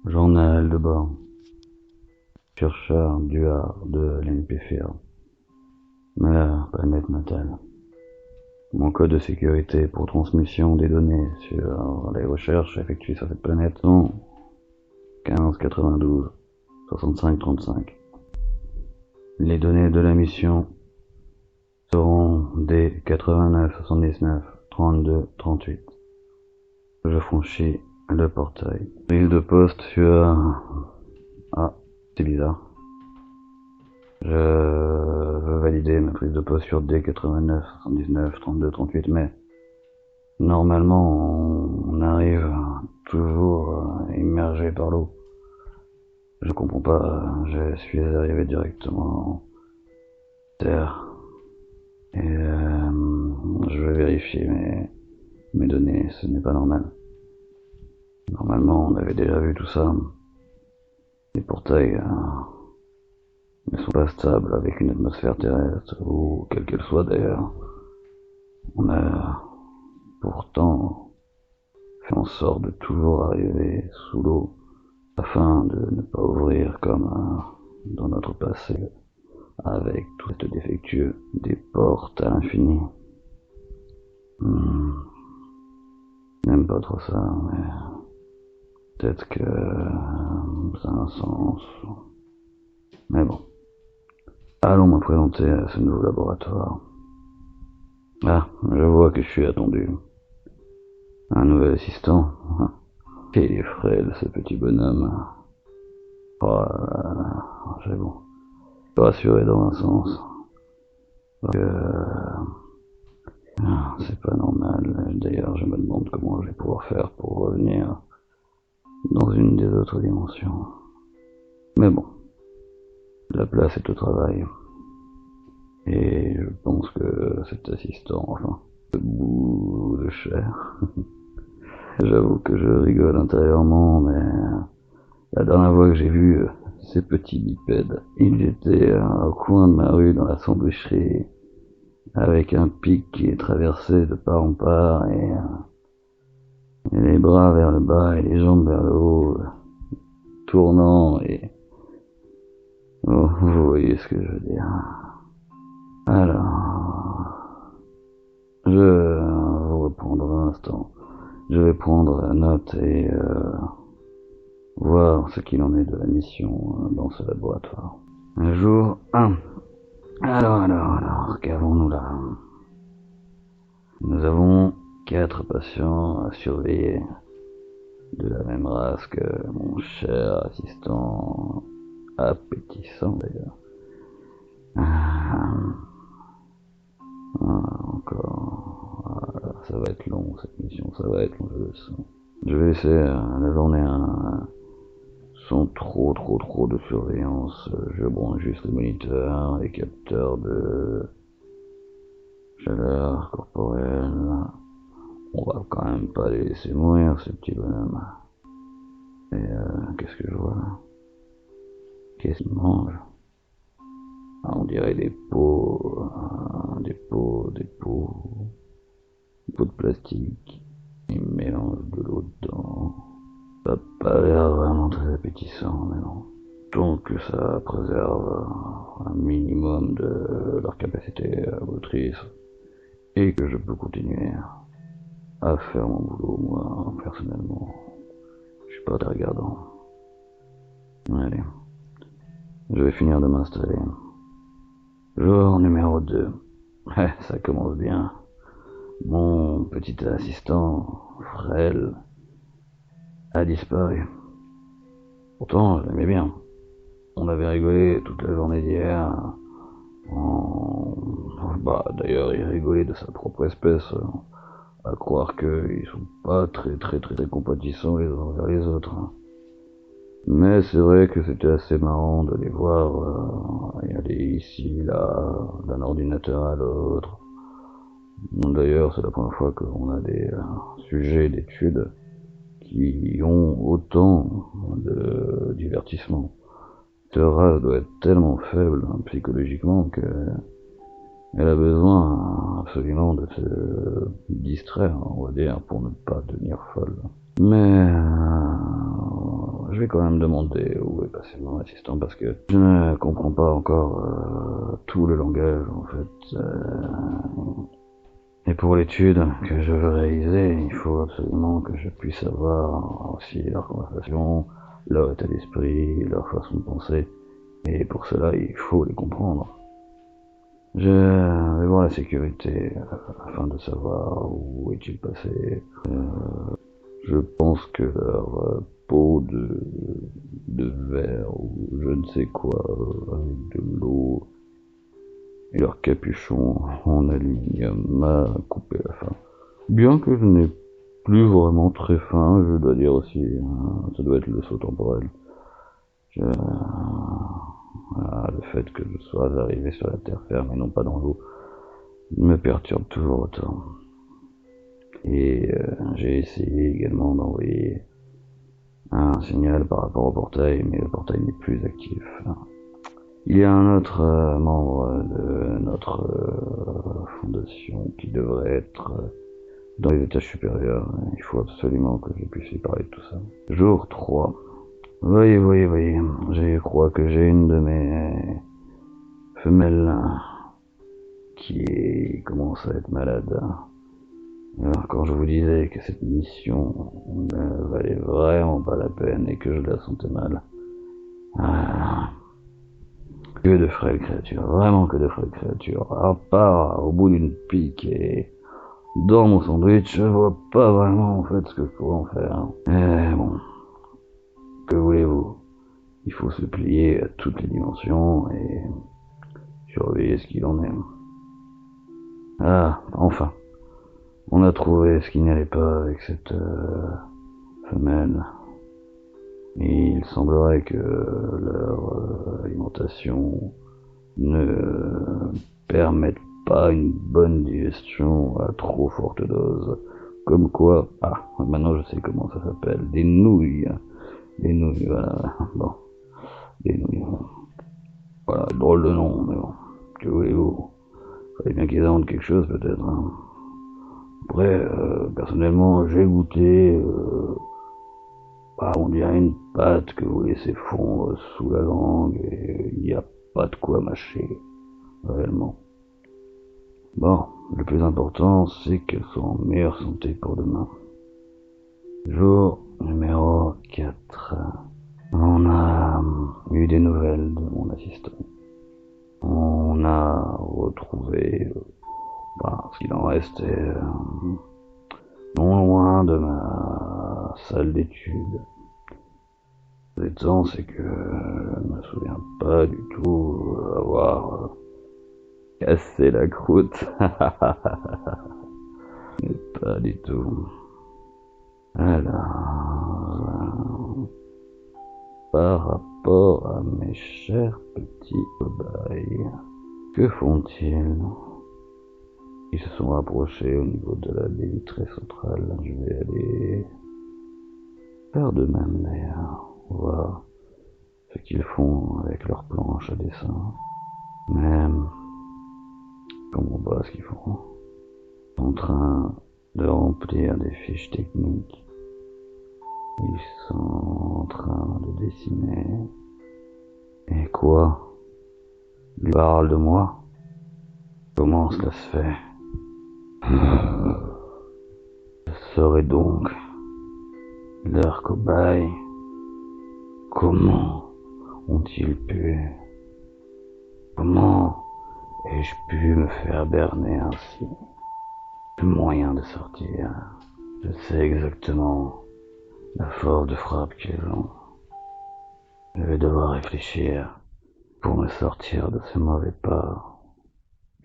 Journal de bord. Chercheur Duard de l'NPFR. Ma planète natale. Mon code de sécurité pour transmission des données sur les recherches effectuées sur cette planète sont 15 92 65 35. Les données de la mission seront des 89 79 32 38. Je franchis le portail. Prise de poste sur... Ah, c'est bizarre. Je veux valider ma prise de poste sur D89, 79, 32, 38, mais normalement on arrive toujours immergé par l'eau. Je comprends pas, je suis arrivé directement à terre et je vais vérifier mes données, ce n'est pas normal. Normalement on avait déjà vu tout ça. Les portails ne sont pas stables avec une atmosphère terrestre, ou quelle qu'elle soit d'ailleurs. On a pourtant fait en sorte de toujours arriver sous l'eau, afin de ne pas ouvrir comme dans notre passé, avec tout ce défectueux, des portes à l'infini. J'aime pas trop ça, mais peut-être que ça a un sens. Mais bon. Allons me présenter à ce nouveau laboratoire. Ah, je vois que je suis attendu. Un nouvel assistant. Il est frêle, ce petit bonhomme. Oh là là, j'avoue. Rassuré dans un sens. Parce que c'est pas normal. D'ailleurs, je me demande comment je vais pouvoir faire pour revenir dans une des autres dimensions. Mais bon, la place est au travail. Et je pense que cet assistant, enfin, ce bout de chair, j'avoue que je rigole intérieurement, mais la dernière fois que j'ai vu ces petits bipèdes, ils étaient au coin de ma rue dans la sandwicherie, avec un pic qui est traversé de part en part, et les bras vers le bas et les jambes vers le haut, tournant, et... Oh, vous voyez ce que je veux dire. Alors, je vais vous reprendre un instant. Je vais prendre note et voir ce qu'il en est de la mission dans ce laboratoire. Jour 1. Alors, qu'avons-nous là? Nous avons 4 patients à surveiller, de la même race que mon cher assistant, appétissant d'ailleurs. Encore, ça va être long cette mission, ça va être long, je le sens. Je vais laisser la journée 1 sans trop de surveillance. Je branche juste les moniteurs, les capteurs de chaleur corporelle. On va quand même pas les laisser mourir, ces petits bonhommes. Et qu'est-ce que je vois là? Qu'est-ce qu'ils mangent? Ah, on dirait des pots, des pots de plastique. Ils mélangent de l'eau dedans. Ça n'a pas l'air vraiment très appétissant, mais bon. Tant que ça préserve un minimum de leur capacité motrice et que je peux continuer à faire mon boulot, moi, personnellement. Je suis pas très regardant. Allez. Je vais finir de m'installer. Jour numéro 2. Ça commence bien. Mon petit assistant, frêle, a disparu. Pourtant, je l'aimais bien. On avait rigolé toute la journée d'hier. Bah, d'ailleurs, il rigolait de sa propre espèce, à croire qu'ils sont pas très compatissants les uns envers les autres. Mais c'est vrai que c'était assez marrant de les voir y aller ici, là, d'un ordinateur à l'autre. D'ailleurs, c'est la première fois qu'on a des sujets d'études qui ont autant de divertissement. Cette race doit être tellement faible psychologiquement que elle a besoin absolument de se distraire, on va dire, pour ne pas devenir folle. Mais je vais quand même demander où est passé mon assistant parce que je ne comprends pas encore tout le langage en fait. Et pour l'étude que je veux réaliser, il faut absolument que je puisse avoir aussi leur conversation, leur état d'esprit, leur façon de penser. Et pour cela, il faut les comprendre. Je vais voir la sécurité afin de savoir où est-il passé. Je pense que leur pot de verre ou je ne sais quoi avec de l'eau et leur capuchon en aluminium m'a coupé la faim. Bien que je n'ai plus vraiment très faim, je dois dire aussi, ça doit être le saut temporel. Le fait que je sois arrivé sur la terre ferme et non pas dans l'eau me perturbe toujours autant. Et j'ai essayé également d'envoyer un signal par rapport au portail, mais le portail n'est plus actif. Il y a un autre membre de notre fondation qui devrait être dans les étages supérieurs. Il faut absolument que je puisse lui parler de tout ça. Jour 3. Voyez, je crois que j'ai une de mes femelles qui commence à être malade. Alors, quand je vous disais que cette mission ne valait vraiment pas la peine et que je la sentais mal. Que de frêles créatures, vraiment que de frêles créatures. À part au bout d'une pique et dans mon sandwich, je vois pas vraiment en fait ce que je pourrais en faire. Mais bon, que voulez-vous? Il faut se plier à toutes les dimensions et surveiller ce qu'il en est. Ah, enfin, on a trouvé ce qui n'allait pas avec cette femelle. Et il semblerait que leur alimentation ne permette pas une bonne digestion à trop forte dose. Comme quoi, maintenant je sais comment ça s'appelle, des nouilles. Des nouilles, voilà, bon, des nouilles. Voilà, drôle de nom, mais bon, que voulez-vous? Fallait bien qu'ils inventent quelque chose peut-être. Hein. Après, personnellement, j'ai goûté, on dirait une pâte que vous laissez fondre sous la langue et il n'y a pas de quoi mâcher, réellement. Bon, le plus important, c'est qu'elles soient en meilleure santé pour demain. Jour numéro 4. On a eu des nouvelles de mon assistant. On a retrouvé ce qu'il en restait non loin de ma salle d'études. L'étant, c'est que je ne me souviens pas du tout avoir cassé la croûte. Mais pas du tout. Alors, par rapport à mes chers petits cobayes, que font-ils? Ils se sont rapprochés au niveau de la baie vitrée centrale. Je vais aller faire de même d'ailleurs, voir ce qu'ils font avec leur planche à dessin. Même, je comprends pas ce qu'ils font. Ils sont en train de remplir des fiches techniques. Ils sont en train de dessiner. Et quoi? Ils parlent de moi? Comment cela se fait? Je serai donc leur cobaye. Comment ont-ils pu? Comment ai-je pu me faire berner ainsi? Plus moyen de sortir. Je sais exactement la force de frappe qu'ils ont. Je vais devoir réfléchir pour me sortir de ce mauvais pas.